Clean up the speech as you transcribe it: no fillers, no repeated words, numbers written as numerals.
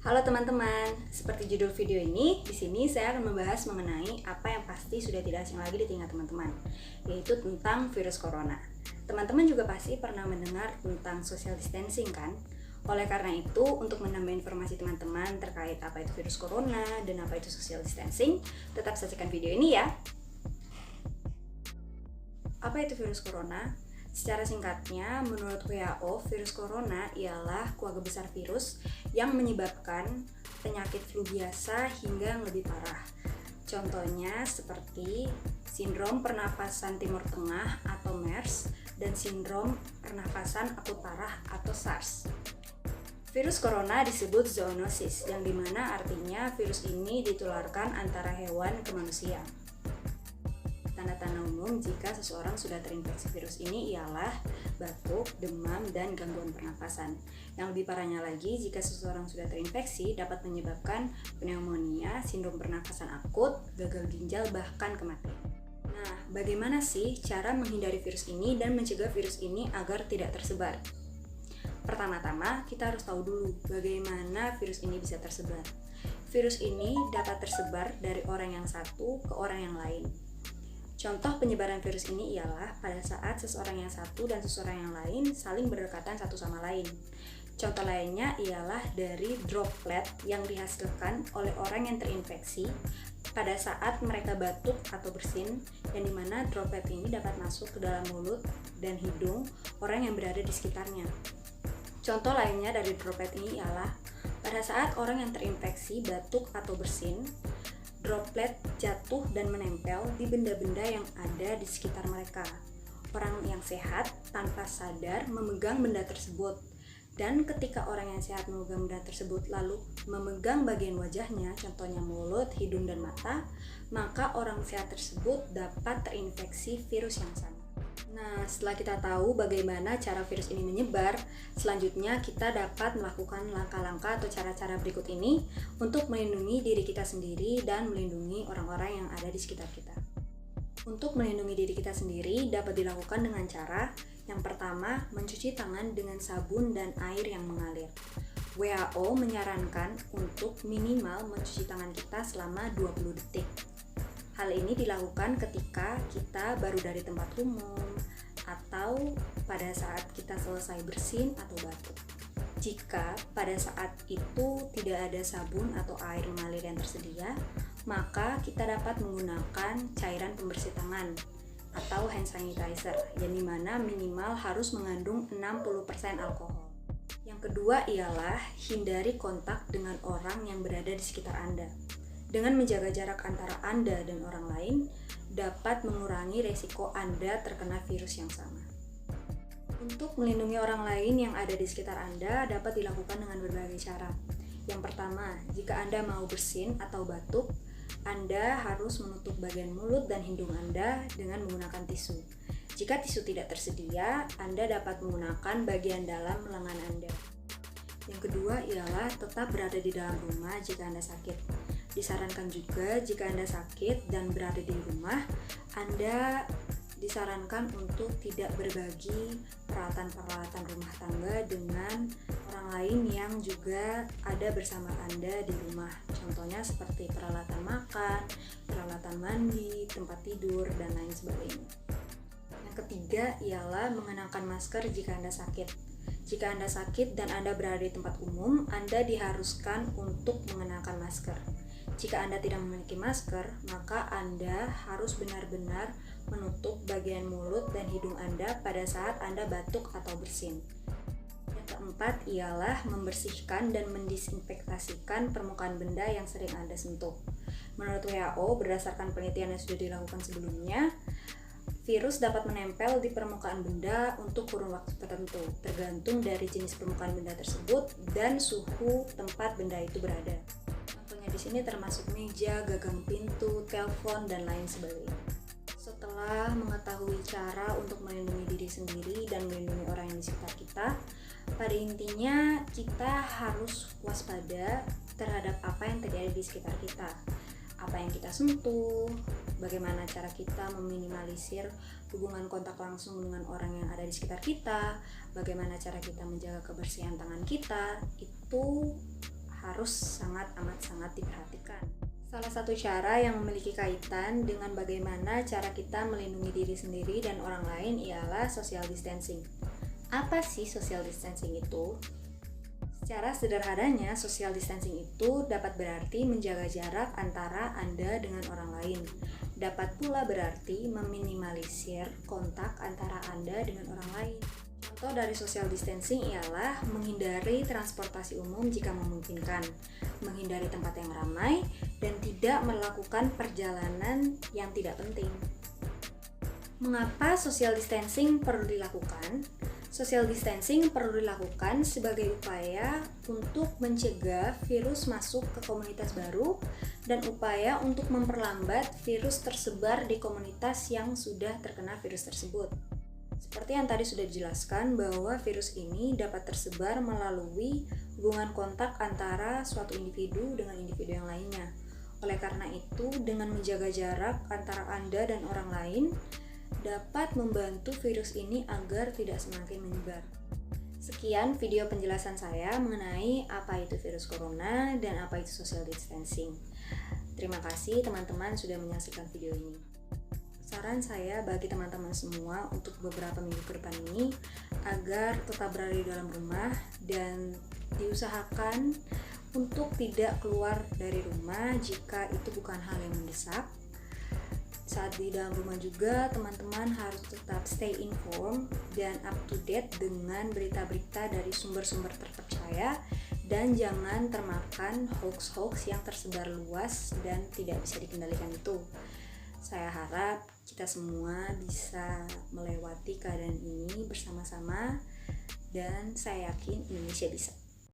Halo teman-teman, seperti judul video ini, di sini saya akan membahas mengenai apa yang pasti sudah tidak asing lagi di telinga teman-teman, yaitu tentang virus corona. Teman-teman juga pasti pernah mendengar tentang social distancing kan? Oleh karena itu, untuk menambah informasi teman-teman terkait apa itu virus corona dan apa itu social distancing, tetap saksikan video ini ya. Apa itu virus corona? Secara singkatnya, menurut WHO, virus corona ialah keluarga besar virus yang menyebabkan penyakit flu biasa hingga yang lebih parah. Contohnya seperti sindrom pernafasan timur tengah atau MERS dan sindrom pernafasan akut parah atau SARS. Virus corona disebut zoonosis, yang dimana artinya virus ini ditularkan antara hewan ke manusia. Tanda-tanda umum jika seseorang sudah terinfeksi virus ini ialah batuk, demam, dan gangguan pernafasan. Yang lebih parahnya lagi, jika seseorang sudah terinfeksi dapat menyebabkan pneumonia, sindrom pernafasan akut, gagal ginjal, bahkan kematian. Nah, bagaimana sih cara menghindari virus ini dan mencegah virus ini agar tidak tersebar? Pertama-tama, kita harus tahu dulu bagaimana virus ini bisa tersebar. Virus ini dapat tersebar dari orang yang satu ke orang yang lain. Contoh penyebaran virus ini ialah pada saat seseorang yang satu dan seseorang yang lain saling berdekatan satu sama lain. Contoh lainnya ialah dari droplet yang dihasilkan oleh orang yang terinfeksi pada saat mereka batuk atau bersin, yang dimana droplet ini dapat masuk ke dalam mulut dan hidung orang yang berada di sekitarnya. Contoh lainnya dari droplet ini ialah pada saat orang yang terinfeksi batuk atau bersin, droplet jatuh dan menempel di benda-benda yang ada di sekitar mereka. Orang yang sehat tanpa sadar memegang benda tersebut, dan ketika orang yang sehat memegang benda tersebut lalu memegang bagian wajahnya, contohnya mulut, hidung, dan mata, maka orang sehat tersebut dapat terinfeksi virus yang sama. Nah, setelah kita tahu bagaimana cara virus ini menyebar, selanjutnya kita dapat melakukan langkah-langkah atau cara-cara berikut ini untuk melindungi diri kita sendiri dan melindungi orang-orang yang ada di sekitar kita. Untuk melindungi diri kita sendiri dapat dilakukan dengan cara yang pertama, mencuci tangan dengan sabun dan air yang mengalir. WHO menyarankan untuk minimal mencuci tangan kita selama 20 detik. Hal ini dilakukan ketika kita baru dari tempat umum atau pada saat kita selesai bersin atau batuk. Jika pada saat itu tidak ada sabun atau air mengalir yang tersedia, maka kita dapat menggunakan cairan pembersih tangan atau hand sanitizer, yang dimana minimal harus mengandung 60% alkohol. Yang kedua ialah hindari kontak dengan orang yang berada di sekitar Anda. Dengan menjaga jarak antara Anda dan orang lain, dapat mengurangi resiko Anda terkena virus yang sama. Untuk melindungi orang lain yang ada di sekitar Anda, dapat dilakukan dengan berbagai cara. Yang pertama, jika Anda mau bersin atau batuk, Anda harus menutup bagian mulut dan hidung Anda dengan menggunakan tisu. Jika tisu tidak tersedia, Anda dapat menggunakan bagian dalam lengan Anda. Yang kedua ialah tetap berada di dalam rumah jika Anda sakit. Disarankan juga jika Anda sakit dan berada di rumah, Anda disarankan untuk tidak berbagi peralatan-peralatan rumah tangga dengan orang lain yang juga ada bersama Anda di rumah. Contohnya seperti peralatan makan, peralatan mandi, tempat tidur, dan lain sebagainya. Yang ketiga ialah mengenakan masker jika Anda sakit. Jika Anda sakit dan Anda berada di tempat umum, Anda diharuskan untuk mengenakan masker. Jika Anda tidak memiliki masker, maka Anda harus benar-benar menutup bagian mulut dan hidung Anda pada saat Anda batuk atau bersin. Yang keempat ialah membersihkan dan mendisinfektasikan permukaan benda yang sering Anda sentuh. Menurut WHO, berdasarkan penelitian yang sudah dilakukan sebelumnya, virus dapat menempel di permukaan benda untuk kurun waktu tertentu, tergantung dari jenis permukaan benda tersebut dan suhu tempat benda itu berada. Contohnya di sini termasuk meja, gagang pintu, telepon, dan lain sebagainya. Setelah mengetahui cara untuk melindungi diri sendiri dan melindungi orang yang di sekitar kita, pada intinya kita harus waspada terhadap apa yang terjadi di sekitar kita. Apa yang kita sentuh, bagaimana cara kita meminimalisir hubungan kontak langsung dengan orang yang ada di sekitar kita, bagaimana cara kita menjaga kebersihan tangan kita, itu harus harus sangat diperhatikan. Salah satu cara yang memiliki kaitan dengan bagaimana cara kita melindungi diri sendiri dan orang lain ialah social distancing. Apa sih social distancing itu? Secara sederhananya, social distancing itu dapat berarti menjaga jarak antara Anda dengan orang lain. Dapat pula berarti meminimalisir kontak antara Anda dengan orang lain. Contoh dari social distancing ialah menghindari transportasi umum jika memungkinkan, menghindari tempat yang ramai, dan tidak melakukan perjalanan yang tidak penting. Mengapa social distancing perlu dilakukan? Social distancing perlu dilakukan sebagai upaya untuk mencegah virus masuk ke komunitas baru dan upaya untuk memperlambat virus tersebar di komunitas yang sudah terkena virus tersebut. Seperti yang tadi sudah dijelaskan bahwa virus ini dapat tersebar melalui hubungan kontak antara suatu individu dengan individu yang lainnya. Oleh karena itu, dengan menjaga jarak antara Anda dan orang lain dapat membantu virus ini agar tidak semakin menyebar. Sekian video penjelasan saya mengenai apa itu virus corona dan apa itu social distancing. Terima kasih teman-teman sudah menyaksikan video ini. Saran saya bagi teman-teman semua untuk beberapa minggu ke depan ini agar tetap berada di dalam rumah dan diusahakan untuk tidak keluar dari rumah jika itu bukan hal yang mendesak. Saat di dalam rumah juga teman-teman harus tetap stay informed dan up to date dengan berita-berita dari sumber-sumber terpercaya dan jangan termakan hoax-hoax yang tersebar luas dan tidak bisa dikendalikan itu. Saya harap kita semua bisa melewati keadaan ini bersama-sama dan saya yakin Indonesia bisa.